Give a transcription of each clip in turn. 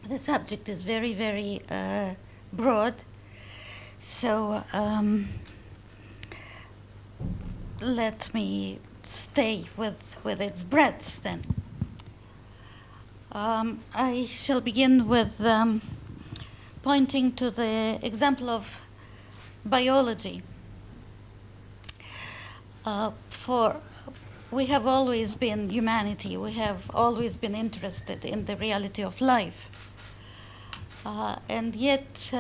the subject is very, very broad. So let me stay with its breadth then. I shall begin with pointing to the example of biology. For we have always been humanity. We have always been interested in the reality of life. And yet,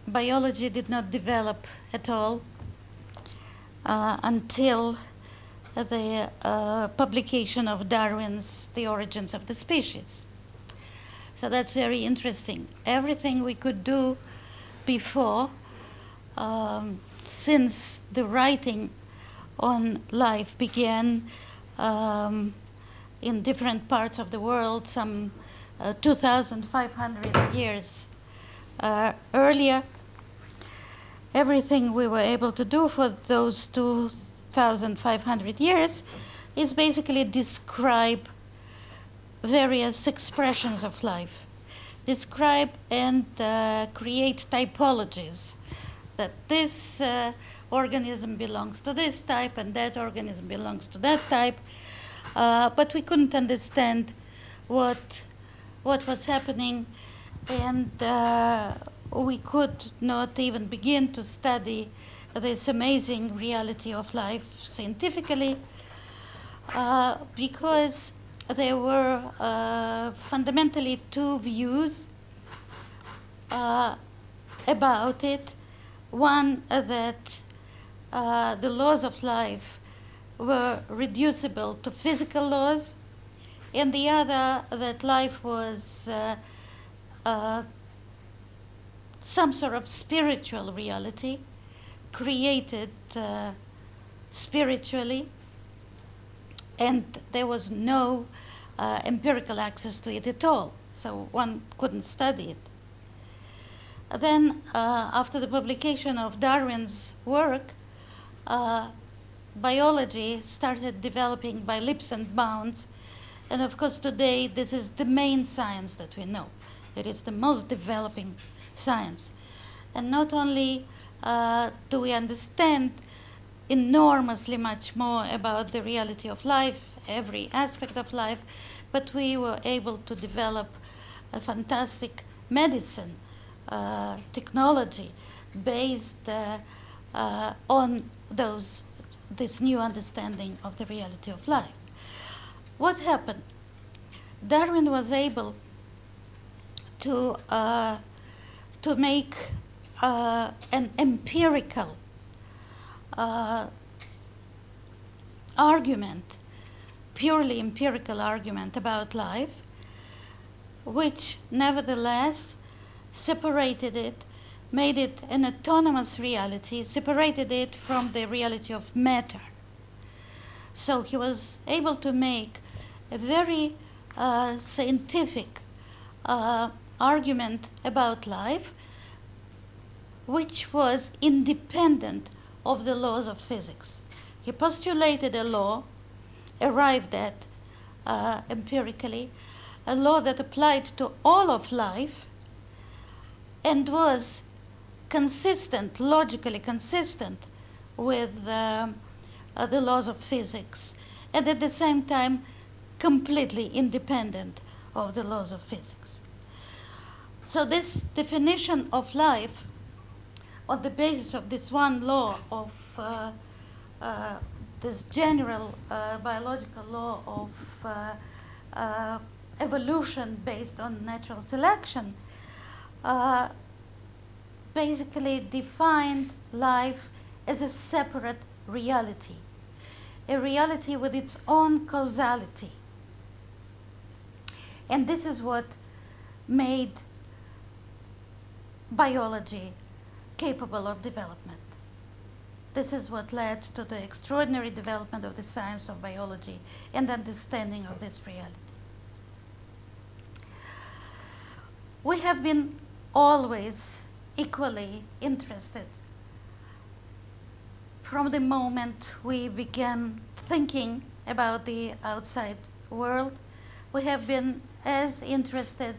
biology did not develop at all until the publication of Darwin's The Origins of the Species. So that's very interesting. Everything we could do before, since the writing on life began in different parts of the world, some 2,500 years earlier, everything we were able to do for those 2,500 years is basically describe various expressions of life, describe and create typologies, that this organism belongs to this type and that organism belongs to that type, but we couldn't understand what was happening, and we could not even begin to study this amazing reality of life scientifically because there were fundamentally two views about it. One, that the laws of life were reducible to physical laws, and the other, that life was some sort of spiritual reality, created spiritually, and there was no empirical access to it at all, so one couldn't study it. Then, after the publication of Darwin's work, biology started developing by leaps and bounds, and of course today this is the main science that we know. It is the most developing science. And not only do we understand enormously much more about the reality of life, every aspect of life, but we were able to develop a fantastic medicine technology based on this new understanding of the reality of life. What happened? Darwin was able to make an empirical argument, purely empirical argument about life, which nevertheless separated it, made it an autonomous reality, separated it from the reality of matter. So he was able to make a very scientific argument about life, which was independent of the laws of physics. He postulated a law, arrived at empirically, a law that applied to all of life and was consistent, logically consistent with the laws of physics, and at the same time completely independent of the laws of physics. So this definition of life on the basis of this one law of this general biological law of evolution based on natural selection basically defined life as a separate reality, a reality with its own causality. And this is what made biology capable of development. This is what led to the extraordinary development of the science of biology and understanding of this reality. We have been always equally interested from the moment we began thinking about the outside world. We have been as interested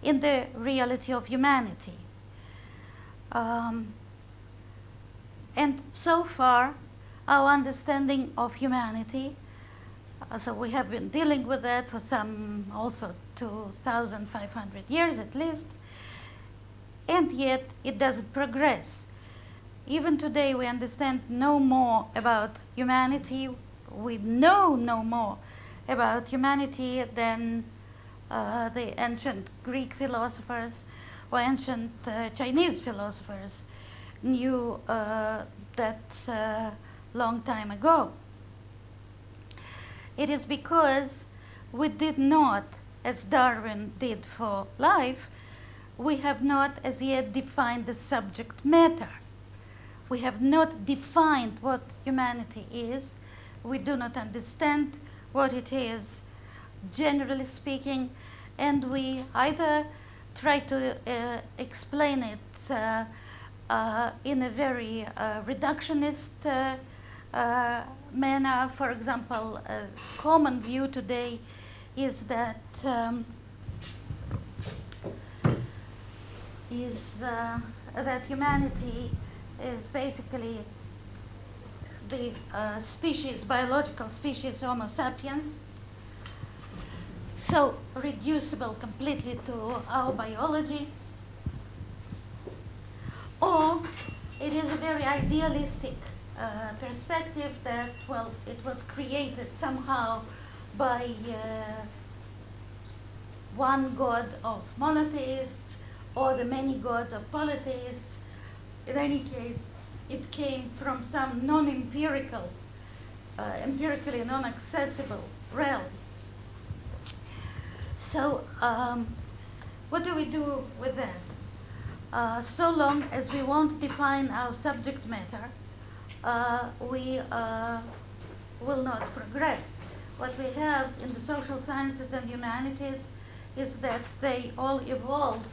in the reality of humanity. And so far, our understanding of humanity, so we have been dealing with that for some also 2,500 years at least, and yet it doesn't progress. Even today, we understand no more about humanity. We know no more about humanity than the ancient Greek philosophers or ancient Chinese philosophers knew that long time ago. It is because we did not, as Darwin did for life, we have not as yet defined the subject matter. We have not defined what humanity is. We do not understand what it is, generally speaking, and we either try to explain it in a very reductionist manner. For example, a common view today is that that humanity is basically the species, biological species Homo sapiens, so reducible completely to our biology, or it is a very idealistic perspective that, well, it was created somehow by one god of monotheists or the many gods of polytheists. In any case, it came from some non-empirical, empirically non-accessible realm. So what do we do with that? So long as we won't define our subject matter, we will not progress. What we have in the social sciences and humanities is that they all evolve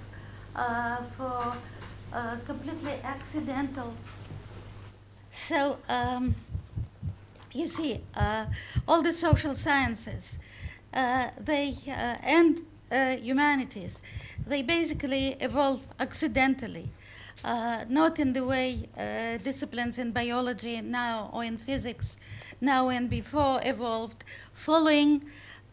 for completely accidental. So you see, all the social sciences, and humanities, they basically evolve accidentally, not in the way disciplines in biology now or in physics now and before evolved, following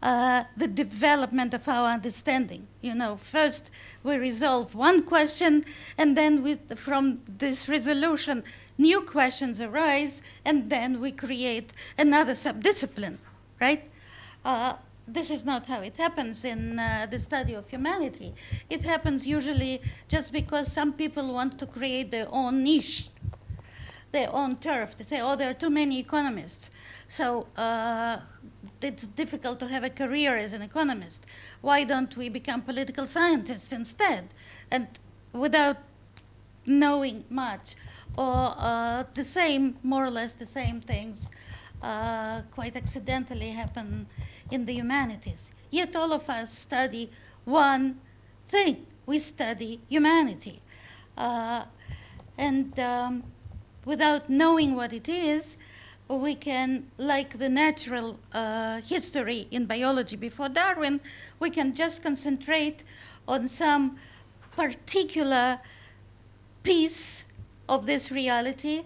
the development of our understanding. You know, first we resolve one question, and then from this resolution, new questions arise, and then we create another subdiscipline, right? This is not how it happens in the study of humanity. It happens usually just because some people want to create their own niche, their own turf. They say, oh, there are too many economists, so it's difficult to have a career as an economist. Why don't we become political scientists instead? And without knowing much, or the same, more or less the same things quite accidentally happen in the humanities. Yet all of us study one thing. We study humanity. And without knowing what it is, we can, like the natural history in biology before Darwin, we can just concentrate on some particular piece of this reality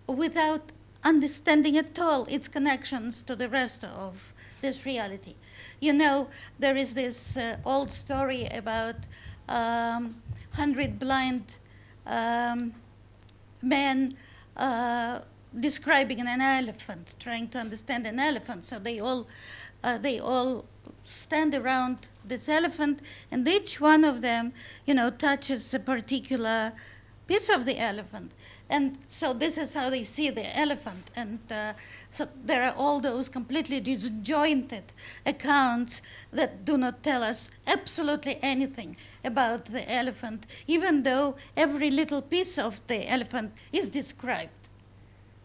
without understanding at all its connections to the rest of this reality. You know, there is this old story about 100 blind men describing an elephant, trying to understand an elephant. So they all stand around this elephant, and each one of them, you know, touches a particular piece of the elephant. And so this is how they see the elephant. And so there are all those completely disjointed accounts that do not tell us absolutely anything about the elephant, even though every little piece of the elephant is described.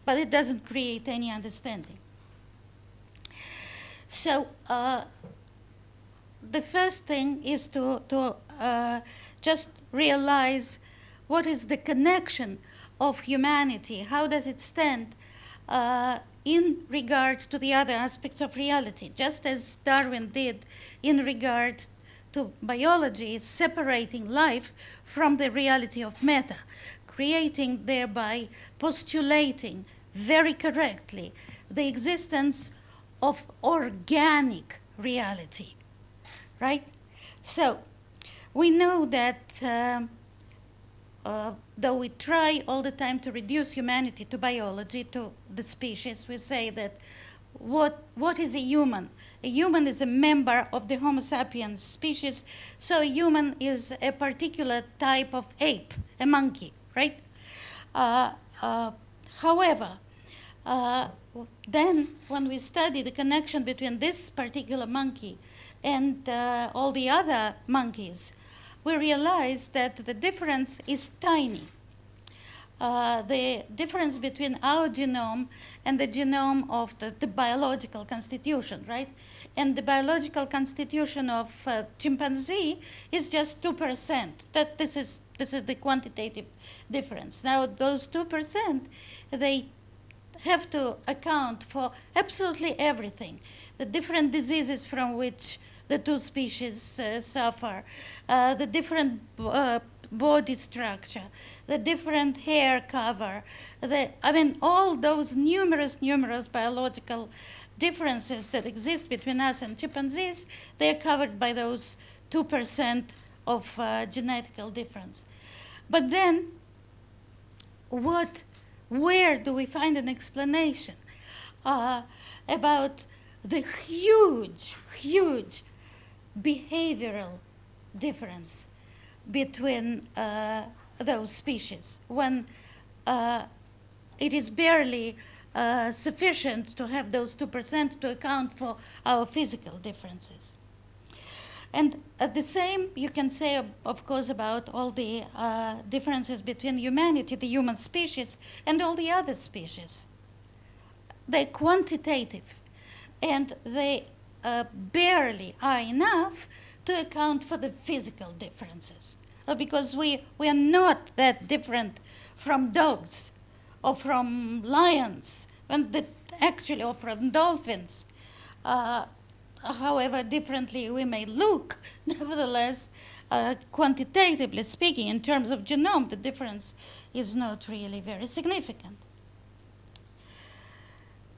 But it doesn't create any understanding. So the first thing is to just realize what is the connection of humanity. How does it stand in regard to the other aspects of reality, just as Darwin did in regard to biology, separating life from the reality of matter, creating thereby, postulating very correctly the existence of organic reality, right? So we know that though we try all the time to reduce humanity to biology, to the species, we say that what is a human? A human is a member of the Homo sapiens species, so a human is a particular type of ape, a monkey, right? However, then when we study the connection between this particular monkey and all the other monkeys, we realize that the difference is tiny. The difference between our genome and the genome of the biological constitution, right? And the biological constitution of chimpanzee is just 2%. This is the quantitative difference. Now, those 2%, they have to account for absolutely everything. The different diseases from which the two species suffer, the different body structure, the different hair cover, all those numerous biological differences that exist between us and chimpanzees, they are covered by those 2% of genetical difference. But then, where do we find an explanation about the huge behavioral difference between those species when it is barely sufficient to have those 2% to account for our physical differences? And the same you can say, of course, about all the differences between humanity, the human species, and all the other species. They're quantitative, and they barely are enough to account for the physical differences. Because we are not that different from dogs or from lions, actually, or from dolphins. However differently we may look, nevertheless, quantitatively speaking, in terms of genome, the difference is not really very significant.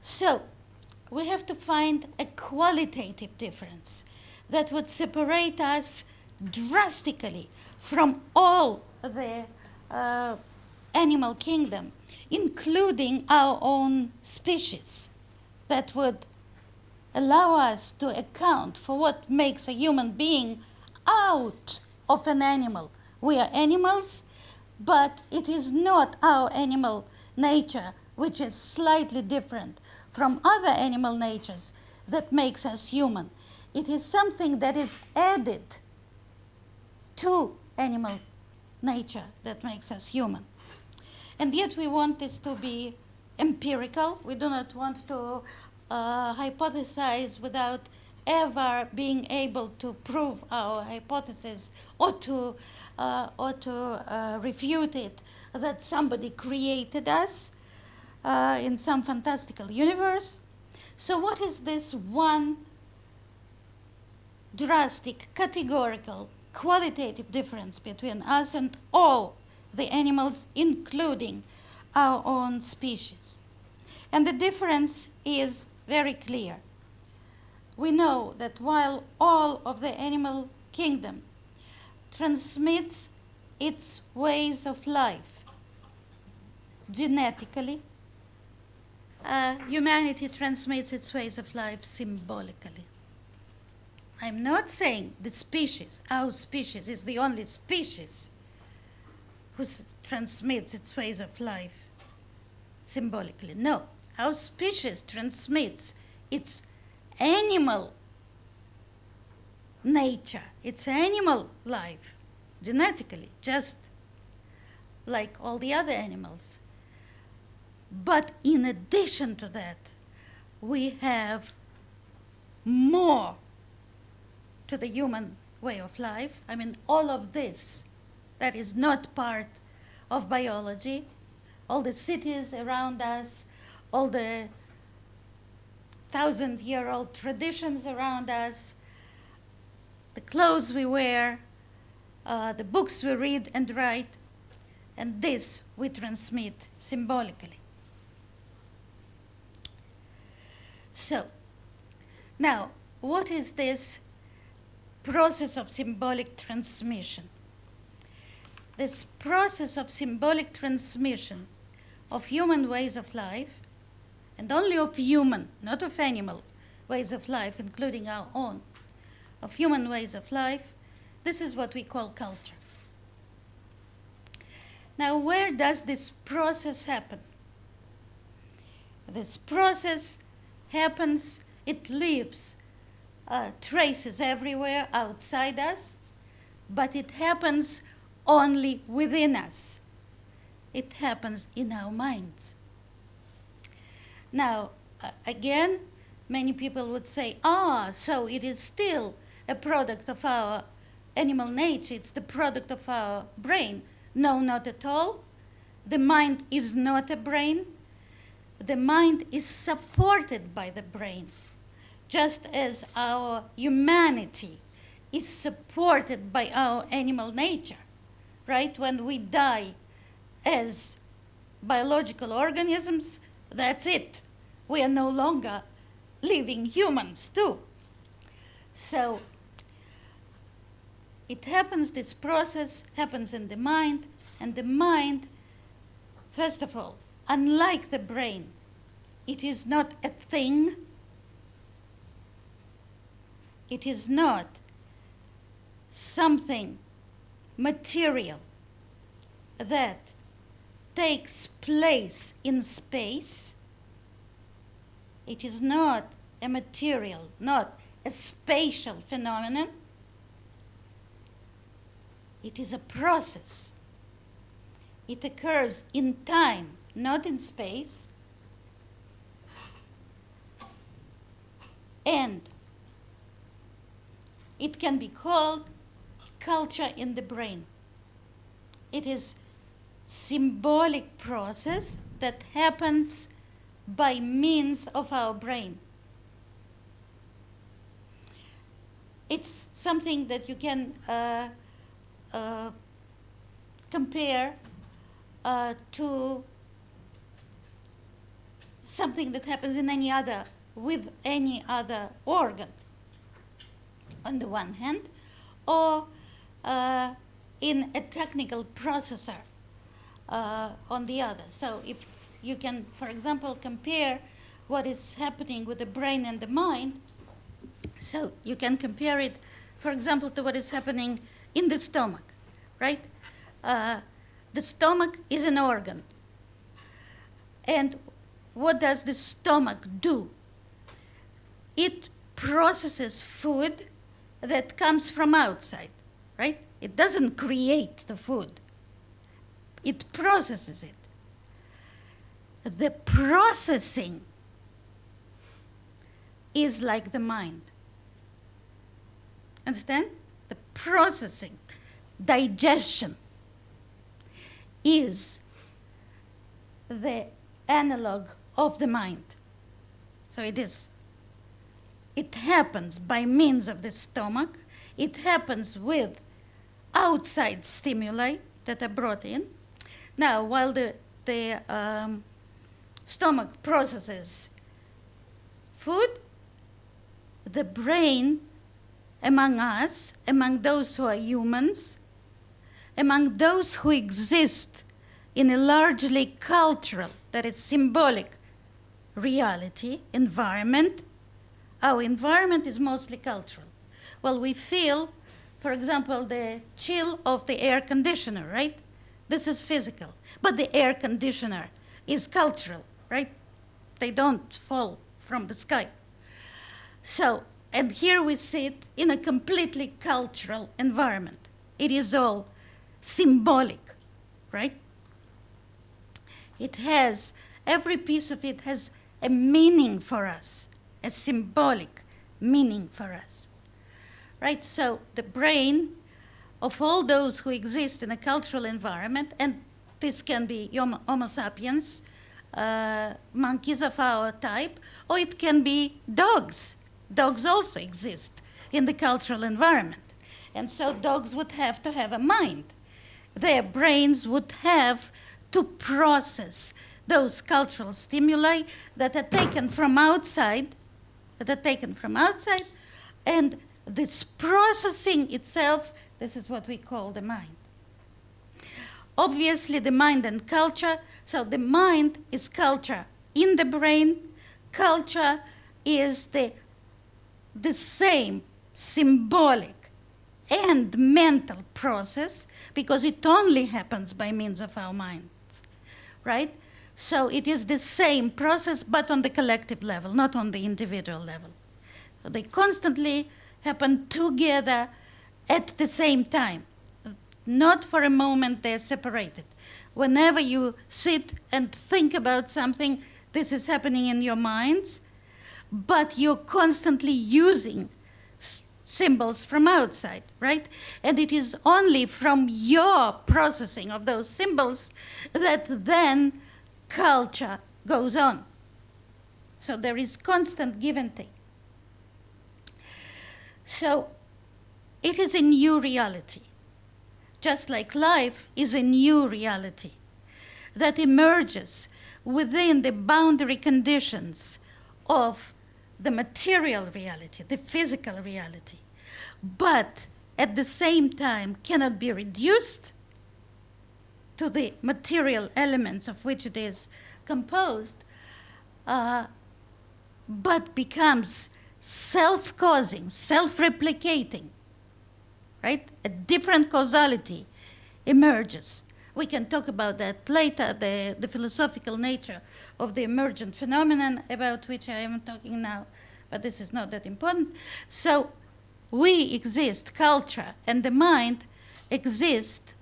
So we have to find a qualitative difference that would separate us drastically from all the animal kingdom, including our own species, that would allow us to account for what makes a human being out of an animal. We are animals, but it is not our animal nature, which is slightly different from other animal natures, that makes us human. It is something that is added to animal nature that makes us human. And yet we want this to be empirical. We do not want to hypothesize without ever being able to prove our hypothesis or to refute it, that somebody created us in some fantastical universe. So what is this one drastic, categorical, qualitative difference between us and all the animals, including our own species? And the difference is very clear. We know that while all of the animal kingdom transmits its ways of life genetically, humanity transmits its ways of life symbolically. I'm not saying the species, our species, is the only species who transmits its ways of life symbolically. No, our species transmits its animal nature, its animal life, genetically, just like all the other animals. But in addition to that, we have more to the human way of life. I mean, all of this that is not part of biology, all the cities around us, all the thousand-year-old traditions around us, the clothes we wear, the books we read and write, and this we transmit symbolically. So, now, what is this process of symbolic transmission? This process of symbolic transmission of human ways of life, and only of human, not of animal ways of life, including our own, of human ways of life, this is what we call culture. Now, where does this process happen? This process happens, it leaves traces everywhere outside us, but it happens only within us. It happens in our minds. Now, again, many people would say, so it is still a product of our animal nature, it's the product of our brain. No, not at all. The mind is not a brain. The mind is supported by the brain, just as our humanity is supported by our animal nature, right? When we die as biological organisms, that's it. We are no longer living humans too. So it happens, this process happens in the mind, and the mind, first of all, unlike the brain, it is not a thing. It is not something material that takes place in space. It is not a material, not a spatial phenomenon. It is a process. It occurs in time, not in space. And it can be called culture in the brain. It is symbolic process that happens by means of our brain. It's something that you can compare to something that happens in with any other organ, on the one hand, or in a technical processor on the other. So if you can, for example, compare what is happening with the brain and the mind, so you can compare it, for example, to what is happening in the stomach, right? The stomach is an organ. And what does the stomach do? It processes food that comes from outside, right? It doesn't create the food. It processes it. The processing is like the mind. Understand? The processing, digestion, is the analog of the mind. So it happens by means of the stomach. It happens with outside stimuli that are brought in. Now, while the stomach processes food, the brain, among us, among those who are humans, among those who exist in a largely cultural, that is symbolic, reality, environment, our environment is mostly cultural. Well, we feel, for example, the chill of the air conditioner, right? This is physical. But the air conditioner is cultural, right? They don't fall from the sky. So, and here we sit in a completely cultural environment. It is all symbolic, right? It has, every piece of it has a meaning for us, a symbolic meaning for us, right? So the brain of all those who exist in a cultural environment, and this can be Homo sapiens, monkeys of our type, or it can be dogs. Dogs also exist in the cultural environment. And so dogs would have to have a mind. Their brains would have to process those cultural stimuli that are taken from outside, and this processing itself, this is what we call the mind. Obviously, the mind and culture, so the mind is culture in the brain. Culture is the same symbolic and mental process, because it only happens by means of our minds, right? So it is the same process, but on the collective level, not on the individual level. So they constantly happen together at the same time. Not for a moment they're separated. Whenever you sit and think about something, this is happening in your minds, but you're constantly using symbols from outside, right? And it is only from your processing of those symbols that then culture goes on. So there is constant give and take. So it is a new reality, just like life is a new reality that emerges within the boundary conditions of the material reality, the physical reality, but at the same time cannot be reduced to the material elements of which it is composed, but becomes self-causing, self-replicating, right? A different causality emerges. We can talk about that later, the philosophical nature of the emergent phenomenon, about which I am talking now, but this is not that important. So we exist, culture and the mind exist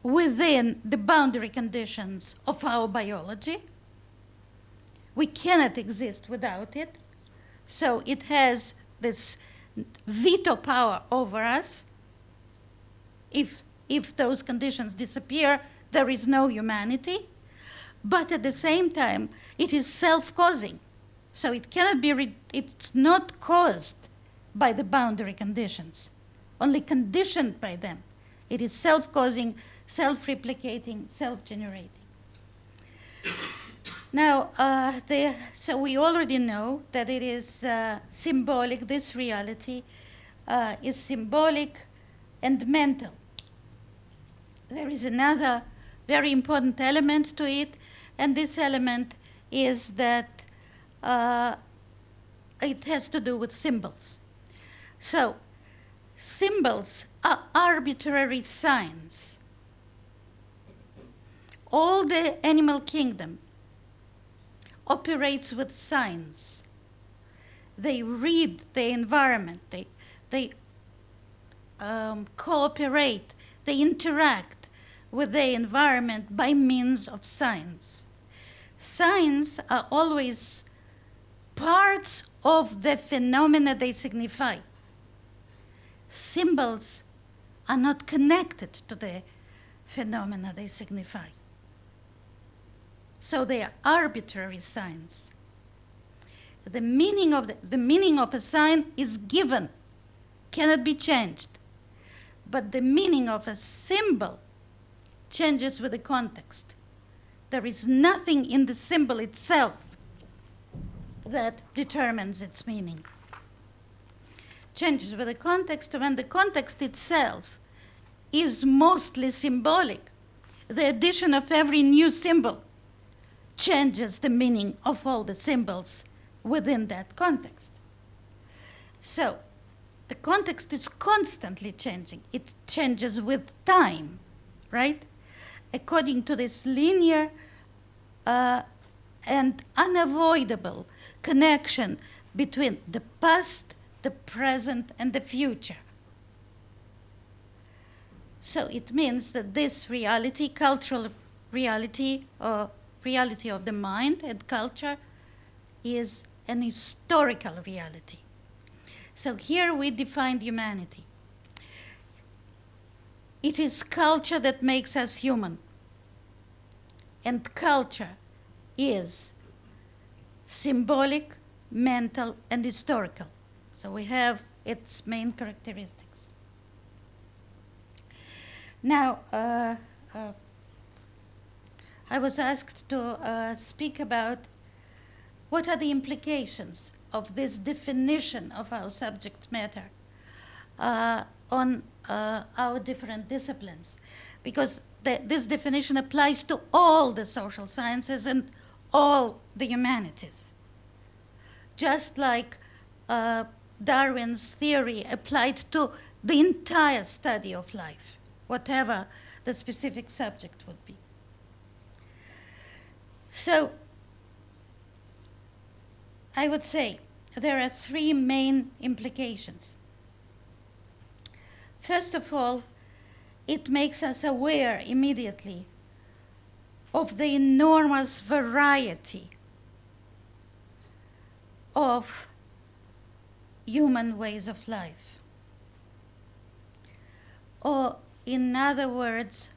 within the boundary conditions of our biology. We cannot exist without it. So it has this veto power over us. If those conditions disappear, there is no humanity. But at the same time, it is self-causing. So it cannot be, it's not caused by the boundary conditions, only conditioned by them. It is self-causing, self-replicating, self-generating. Now, so we already know that it is symbolic, this reality is symbolic and mental. There is another very important element to it, and this element is that it has to do with symbols. So, symbols are arbitrary signs. All the animal kingdom operates with signs. They read the environment, they cooperate, they interact with the environment by means of signs. Signs are always parts of the phenomena they signify. Symbols are not connected to the phenomena they signify. So they are arbitrary signs. The meaning of a sign is given, cannot be changed. But the meaning of a symbol changes with the context. There is nothing in the symbol itself that determines its meaning. Changes with the context when the context itself is mostly symbolic. The addition of every new symbol changes the meaning of all the symbols within that context. So the context is constantly changing. It changes with time, right? According to this linear and unavoidable connection between the past, the present, and the future. So it means that this reality, cultural reality, or reality of the mind and culture, is an historical reality. So here we defined humanity. It is culture that makes us human. and culture is symbolic, mental, and historical. So we have its main characteristics. Now, I was asked to speak about what are the implications of this definition of our subject matter on our different disciplines, because this definition applies to all the social sciences and all the humanities. Just like Darwin's theory applied to the entire study of life, whatever the specific subject would be. So I would say there are three main implications. First of all, it makes us aware immediately of the enormous variety of human ways of life. Or, in other words,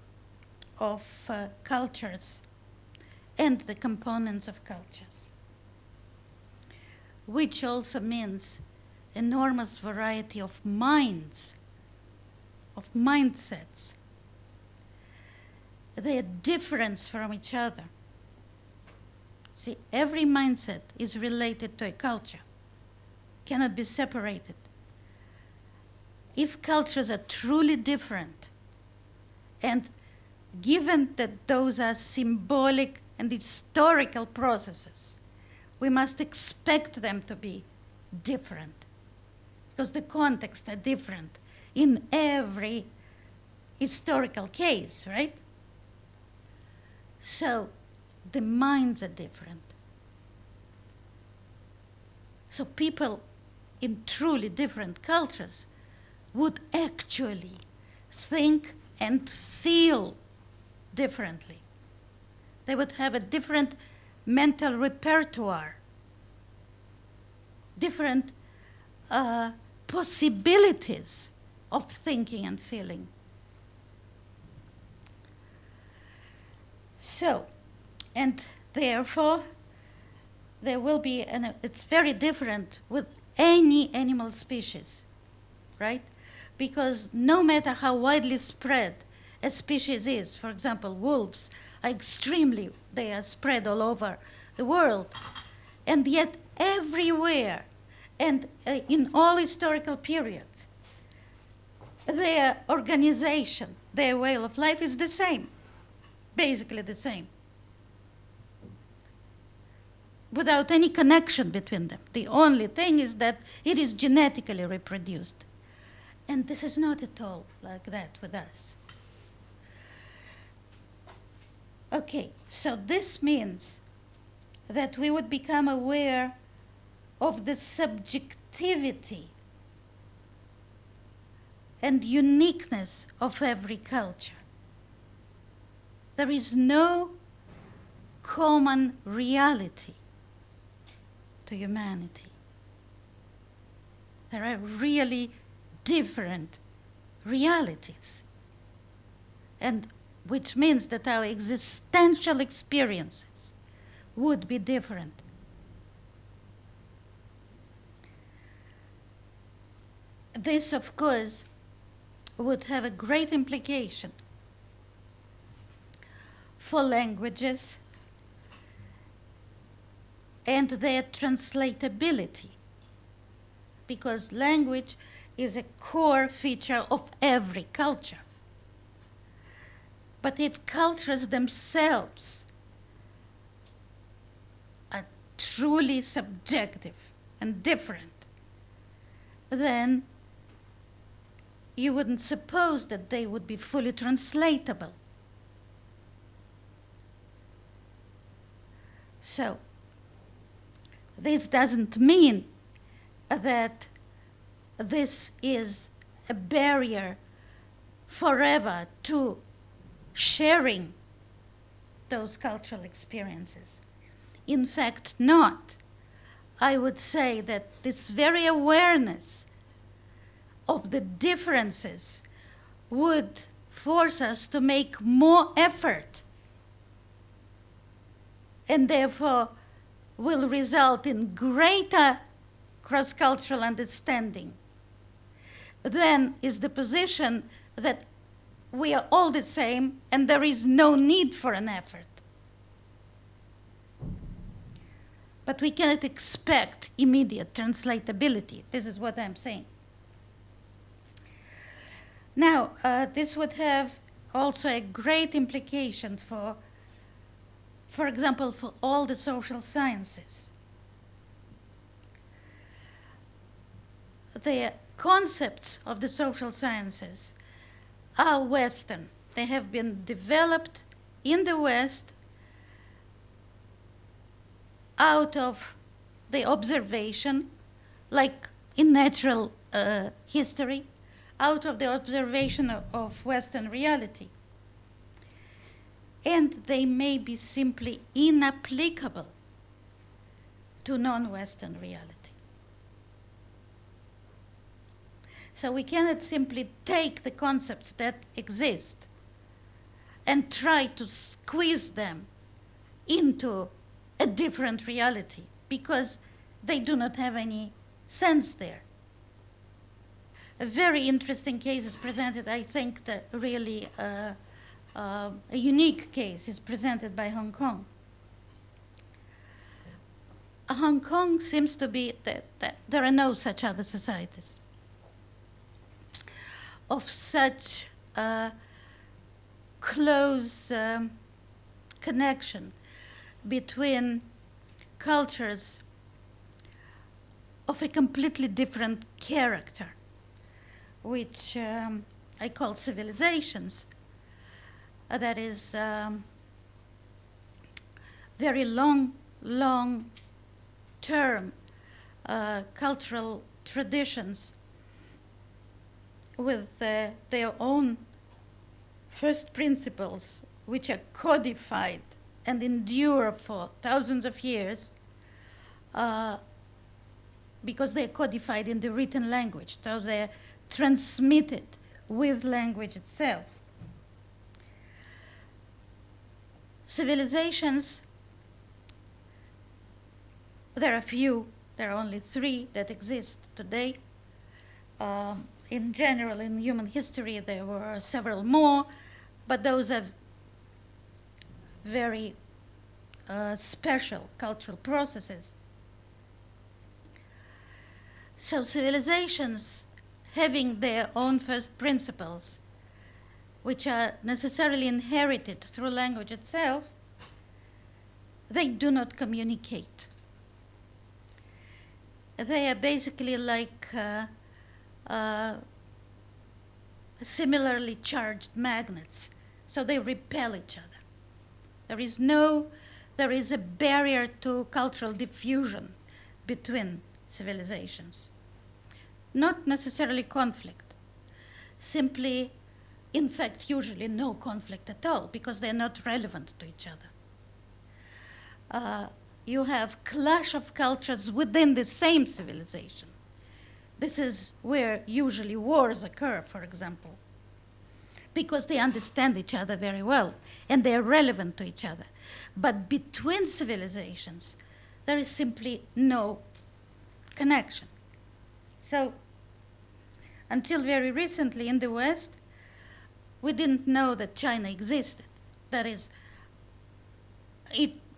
of cultures and the components of cultures, which also means enormous variety of minds, of mindsets. They are different from each other. See, every mindset is related to a culture, cannot be separated. If cultures are truly different, and given that those are symbolic and historical processes, we must expect them to be different, because the contexts are different in every historical case, right? So the minds are different. So people in truly different cultures would actually think and feel differently. They would have a different mental repertoire, different possibilities of thinking and feeling. So, and therefore, there will be, it's very different with any animal species, right? Because no matter how widely spread a species is, for example, wolves are they are spread all over the world, and yet everywhere and in all historical periods, their organization, their way of life is the same, basically the same, without any connection between them. The only thing is that it is genetically reproduced. And this is not at all like that with us. Okay, so this means that we would become aware of the subjectivity and uniqueness of every culture. There is no common reality to humanity. There are really different realities, and which means that our existential experiences would be different. This, of course, would have a great implication for languages and their translatability, because language is a core feature of every culture. But if cultures themselves are truly subjective and different, then you wouldn't suppose that they would be fully translatable. So, this doesn't mean that this is a barrier forever to sharing those cultural experiences. In fact, not. I would say that this very awareness of the differences would force us to make more effort and therefore will result in greater cross-cultural understanding, then is the position that we are all the same and there is no need for an effort. But we cannot expect immediate translatability. This is what I'm saying. Now, this would have also a great implication for example, for all the social sciences. The concepts of the social sciences are Western. They have been developed in the West out of the observation, like in natural history, out of the observation of Western reality. And they may be simply inapplicable to non-Western reality. So we cannot simply take the concepts that exist and try to squeeze them into a different reality, because they do not have any sense there. A very interesting case is presented, I think, that really a unique case is presented by Hong Kong. Hong Kong seems to be that there are no such other societies of such close connection between cultures of a completely different character, which I call civilizations. That is very long-term cultural traditions with their own first principles, which are codified and endure for thousands of years because they're codified in the written language, so they're transmitted with language itself. Civilizations, there are few, there are only 3 that exist today. In general, in human history, there were several more, but those are very special cultural processes. So civilizations having their own first principles, which are necessarily inherited through language itself, they do not communicate. They are basically like similarly charged magnets, so they repel each other. There is a barrier to cultural diffusion between civilizations. Not necessarily conflict, simply, in fact, usually no conflict at all, because they're not relevant to each other. You have clash of cultures within the same civilization. This is where usually wars occur, for example, because they understand each other very well and they're relevant to each other. But between civilizations, there is simply no connection. So until very recently in the West, we didn't know that China existed. That is,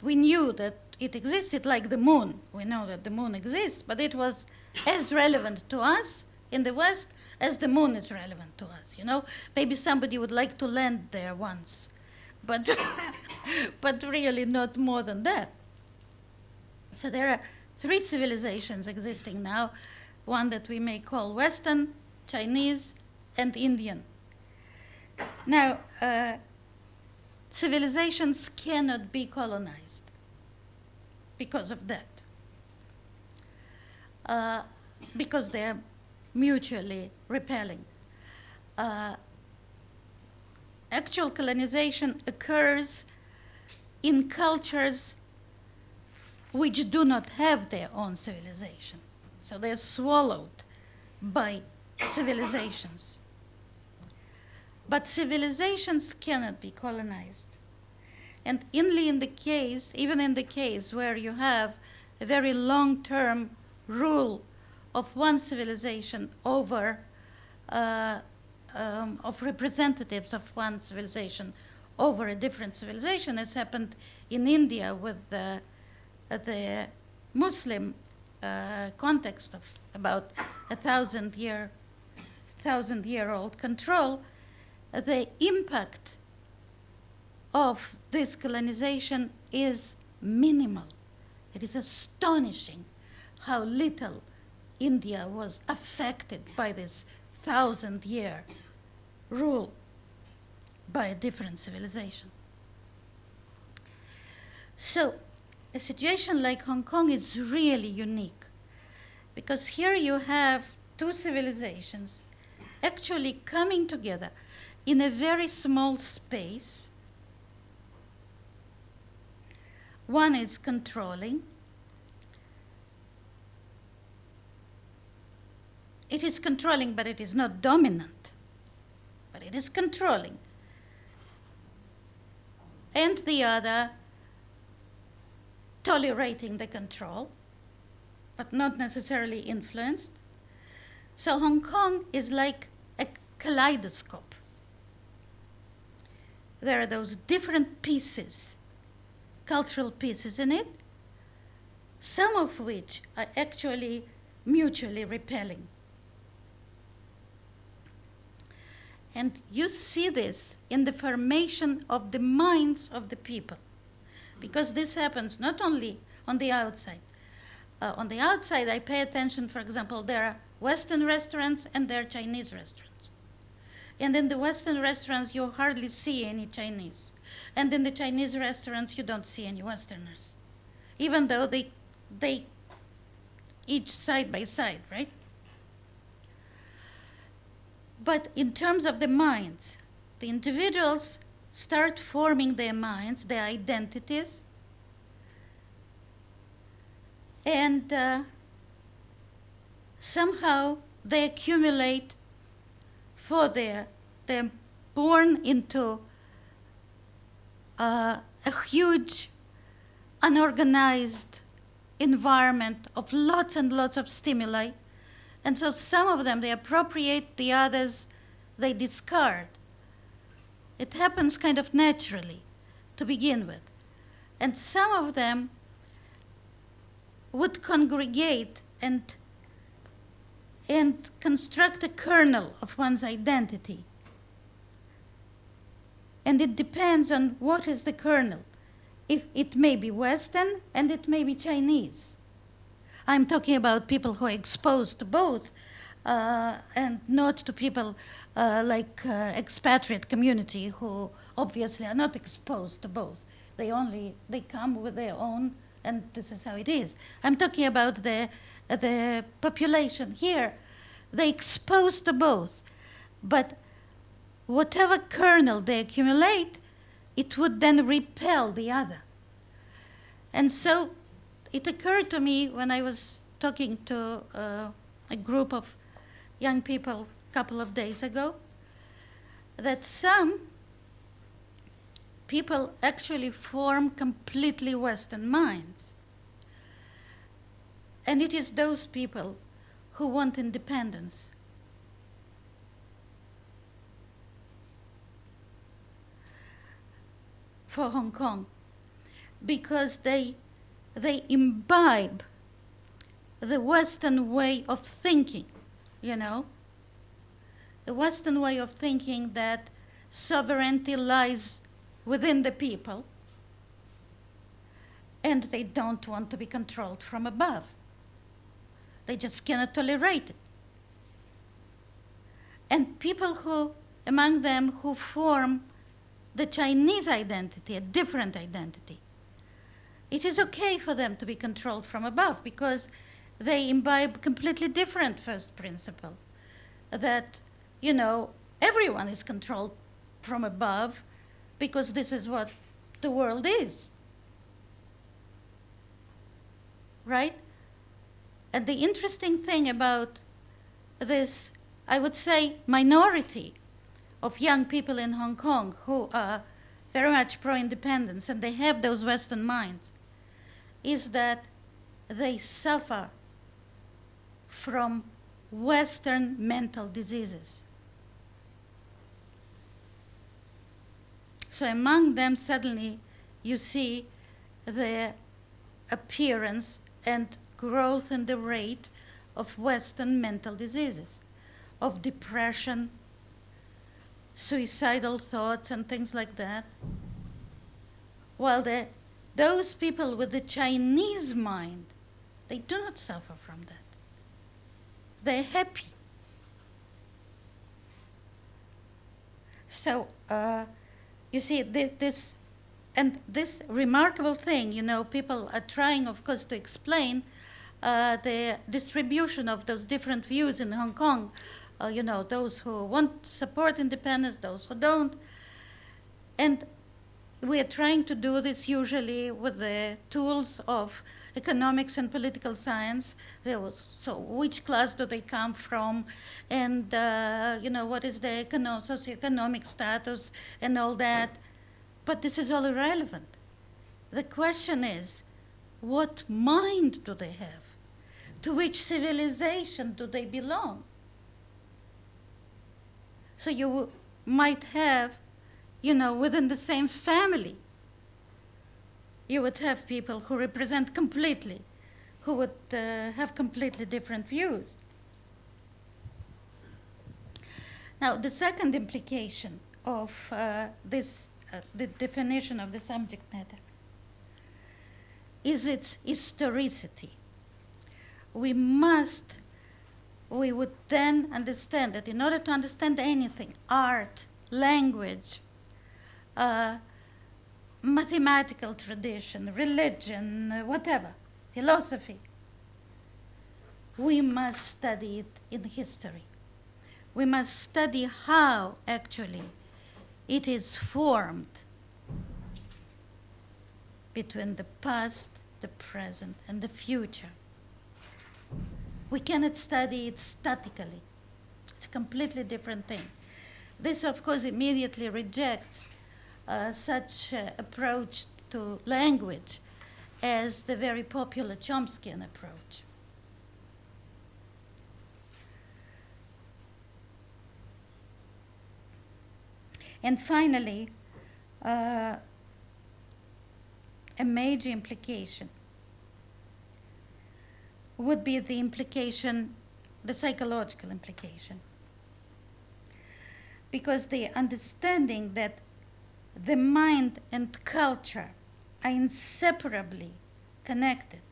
we knew that it existed like the moon. We know that the moon exists, but it was as relevant to us in the West as the moon is relevant to us. You know, maybe somebody would like to land there once, but but really not more than that. So there are 3 civilizations existing now, one that we may call Western, Chinese, and Indian. Now, civilizations cannot be colonized because of that, because they're mutually repelling. Actual colonization occurs in cultures which do not have their own civilization. So they're swallowed by civilizations. But civilizations cannot be colonized. And only in the case, even in the case where you have a very long-term rule of one civilization over, of representatives of one civilization over a different civilization, as happened in India with the Muslim context of about 1,000-year-old control, the impact of this colonization is minimal. It is astonishing how little India was affected by this 1,000-year rule by a different civilization. So a situation like Hong Kong is really unique, because here you have two civilizations actually coming together in a very small space. One is controlling. It is controlling, but it is not dominant. But it is controlling. And the other tolerating the control, but not necessarily influenced. So Hong Kong is like a kaleidoscope. There are those different pieces, cultural pieces in it, some of which are actually mutually repelling. And you see this in the formation of the minds of the people, because this happens not only on the outside. On the outside, I pay attention, for example, there are Western restaurants and there are Chinese restaurants. And in the Western restaurants, you hardly see any Chinese. And in the Chinese restaurants, you don't see any Westerners, even though they each side by side, right? But in terms of the minds, the individuals start forming their minds, their identities, and somehow they accumulate they're born into a huge, unorganized environment of lots and lots of stimuli. And so some of them, they appropriate, the others, they discard. It happens kind of naturally to begin with. And some of them would congregate and construct a kernel of one's identity. And it depends on what is the kernel. If it may be Western and it may be Chinese. I'm talking about people who are exposed to both, and not to people like expatriate community who obviously are not exposed to both. They come with their own, and this is how it is. I'm talking about the population here. They exposed to both, but whatever kernel they accumulate, it would then repel the other. And so it occurred to me when I was talking to a group of young people a couple of days ago, that some people actually form completely Western minds. And it is those people who want independence. For Hong Kong, because they imbibe the Western way of thinking, you know, the Western way of thinking that sovereignty lies within the people and they don't want to be controlled from above. They just cannot tolerate it. And people among them who form the Chinese identity, a different identity, it is okay for them to be controlled from above because they imbibe completely different first principle, that, you know, everyone is controlled from above because this is what the world is, right? And the interesting thing about this, I would say, minority of young people in Hong Kong who are very much pro-independence, and they have those Western minds, is that they suffer from Western mental diseases. So among them, suddenly you see the appearance and growth in the rate of Western mental diseases, of depression, suicidal thoughts, and things like that. While those people with the Chinese mind, they do not suffer from that. They're happy. So you see, this remarkable thing, people are trying, of course, to explain the distribution of those different views in Hong Kong, those who want to support independence, those who don't. And we are trying to do this usually with the tools of economics and political science. So which class do they come from? And, what is their socioeconomic status and all that? But this is all irrelevant. The question is, what mind do they have? To which civilization do they belong? So you might have, within the same family, you would have people who represent completely, who would have completely different views. Now, the second implication of the definition of the subject matter is its historicity. We would then understand that in order to understand anything, art, language, mathematical tradition, religion, whatever, philosophy, we must study it in history. We must study how actually it is formed between the past, the present, and the future. We cannot study it statically. It's a completely different thing. This, of course, immediately rejects such approach to language as the very popular Chomskyan approach. And finally, a major implication would be the psychological implication. Because the understanding that the mind and culture are inseparably connected,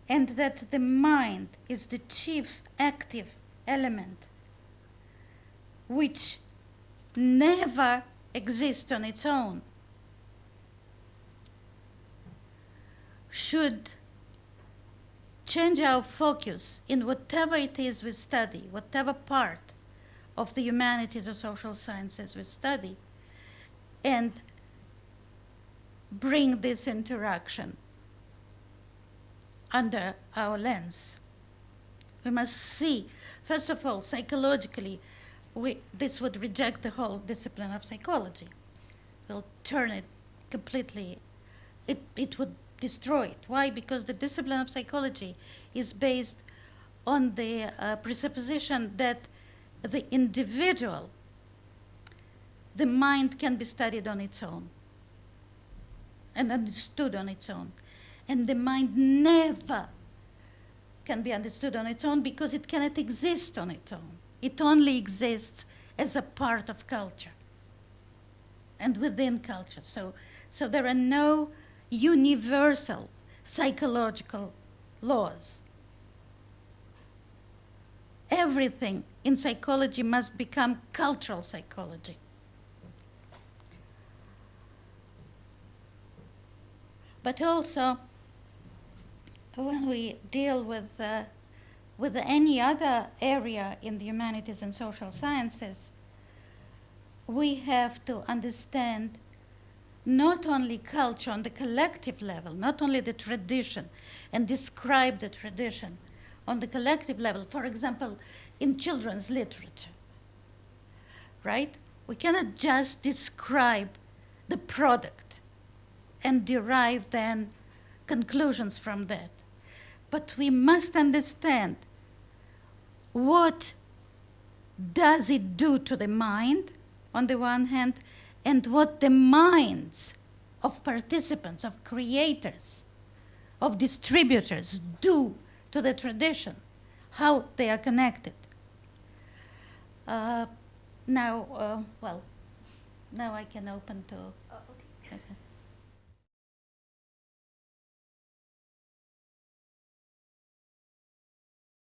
and that the mind is the chief active element which never exists on its own, should change our focus in whatever it is we study, whatever part of the humanities or social sciences we study, and bring this interaction under our lens. We must see, first of all, psychologically, this would reject the whole discipline of psychology. We'll turn it completely, it would destroy it. Why? Because the discipline of psychology is based on the presupposition that the individual, the mind can be studied on its own and understood on its own. And the mind never can be understood on its own because it cannot exist on its own. It only exists as a part of culture and within culture. So there are no universal psychological laws. Everything in psychology must become cultural psychology. But also, when we deal with any other area in the humanities and social sciences, we have to understand not only culture on the collective level, not only the tradition, and describe the tradition on the collective level, for example, in children's literature. right? We cannot just describe the product and derive then conclusions from that. But we must understand what does it do to the mind, on the one hand, and what the minds of participants, of creators, of distributors do to the tradition, how they are connected. Now I can open to... Okay.